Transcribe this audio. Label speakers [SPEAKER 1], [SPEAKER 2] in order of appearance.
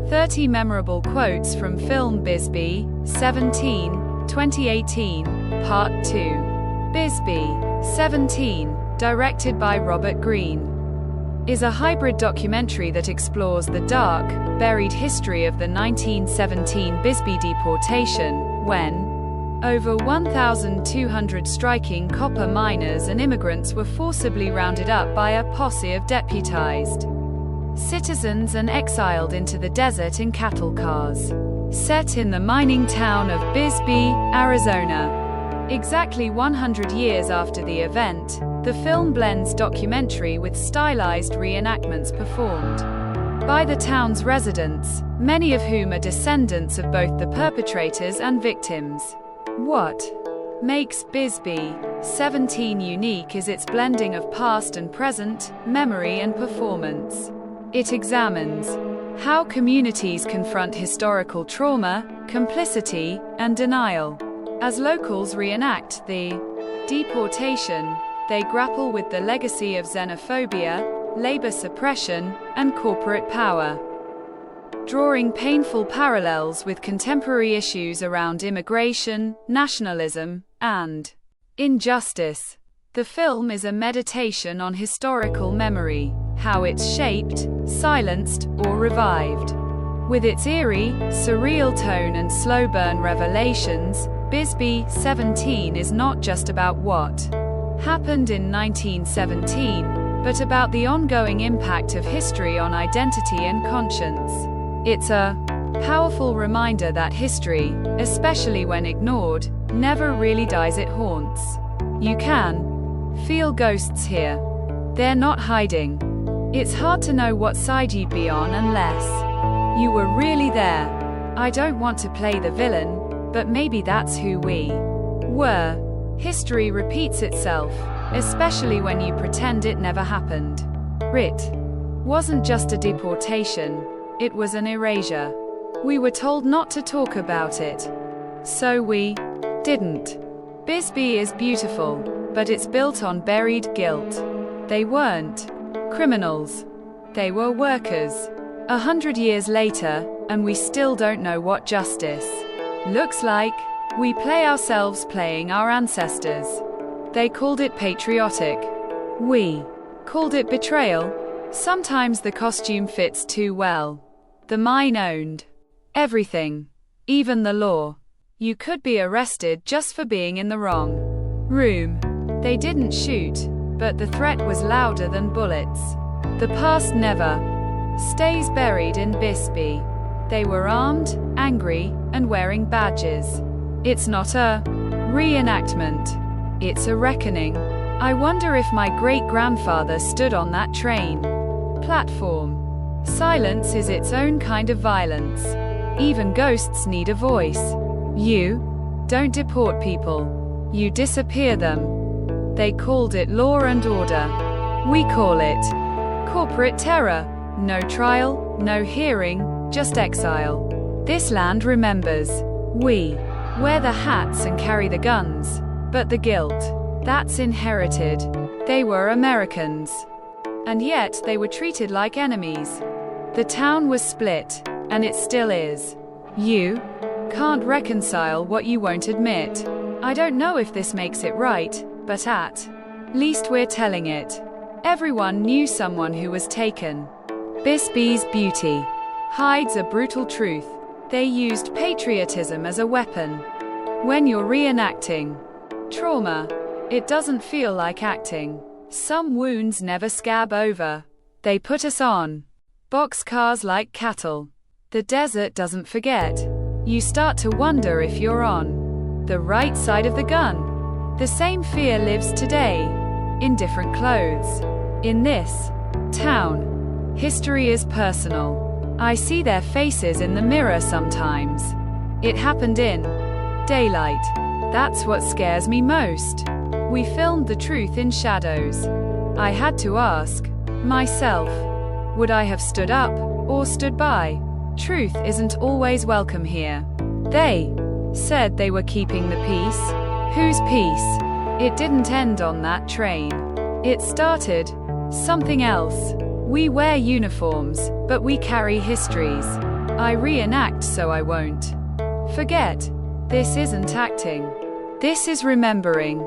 [SPEAKER 1] 30 Memorable Quotes from Film Bisbee, 17, 2018, Part 2. Bisbee, 17, directed by Robert Greene, is a hybrid documentary that explores the dark, buried history of the 1917 Bisbee deportation, when over 1,200 striking copper miners and immigrants were forcibly rounded up by a posse of deputized citizens and exiled into the desert in cattle cars. Set in the mining town of Bisbee, Arizona. Exactly 100 years after the event, the film blends documentary with stylized reenactments performed by the town's residents, many of whom are descendants of both the perpetrators and victims. What makes Bisbee, 17 unique is its blending of past and present, memory and performance. It examines how communities confront historical trauma, complicity, and denial. As locals reenact the deportation, they grapple with the legacy of xenophobia, labor suppression, and corporate power, drawing painful parallels with contemporary issues around immigration, nationalism, and injustice. The film is a meditation on historical memory, how it's shaped, silenced, or revived. With its eerie, surreal tone and slow burn revelations, Bisbee, 17 is not just about what happened in 1917, but about the ongoing impact of history on identity and conscience. It's a powerful reminder that history, especially when ignored, never really dies, it haunts. You can feel ghosts here. They're not hiding. It's hard to know what side you'd be on unless you were really there. I don't want to play the villain, but maybe that's who we were. History repeats itself, especially when you pretend it never happened. It wasn't just a deportation, it was an erasure. We were told not to talk about it, so we didn't. Bisbee is beautiful, but it's built on buried guilt. They weren't criminals. They were workers. 100 years later, and we still don't know what justice looks like. We play ourselves playing our ancestors. They called it patriotic. We called it betrayal. Sometimes the costume fits too well. The mine owned everything, even the law. You could be arrested just for being in the wrong room. They didn't shoot, but the threat was louder than bullets. The past never stays buried in Bisbee. They were armed, angry, and wearing badges. It's not a reenactment. It's a reckoning. I wonder if my great-grandfather stood on that train platform. Silence is its own kind of violence. Even ghosts need a voice. You don't deport people. You disappear them. They called it law and order. We call it corporate terror. No trial, no hearing, just exile. This land remembers. We wear the hats and carry the guns, but the guilt, that's inherited. They were Americans, and yet they were treated like enemies. The town was split, and it still is. You can't reconcile what you won't admit. I don't know if this makes it right, but at least we're telling it. Everyone knew someone who was taken. Bisbee's beauty hides a brutal truth. They used patriotism as a weapon. When you're reenacting trauma, it doesn't feel like acting. Some wounds never scab over. They put us on boxcars like cattle. The desert doesn't forget. You start to wonder if you're on the right side of the gun. The same fear lives today, in different clothes. In this town, history is personal. I see their faces in the mirror sometimes. It happened in daylight. That's what scares me most. We filmed the truth in shadows. I had to ask myself, would I have stood up or stood by? Truth isn't always welcome here. They said they were keeping the peace. Whose peace? It didn't end on that train. It started something else. We wear uniforms, but we carry histories. I reenact so I won't forget. This isn't acting. This is remembering.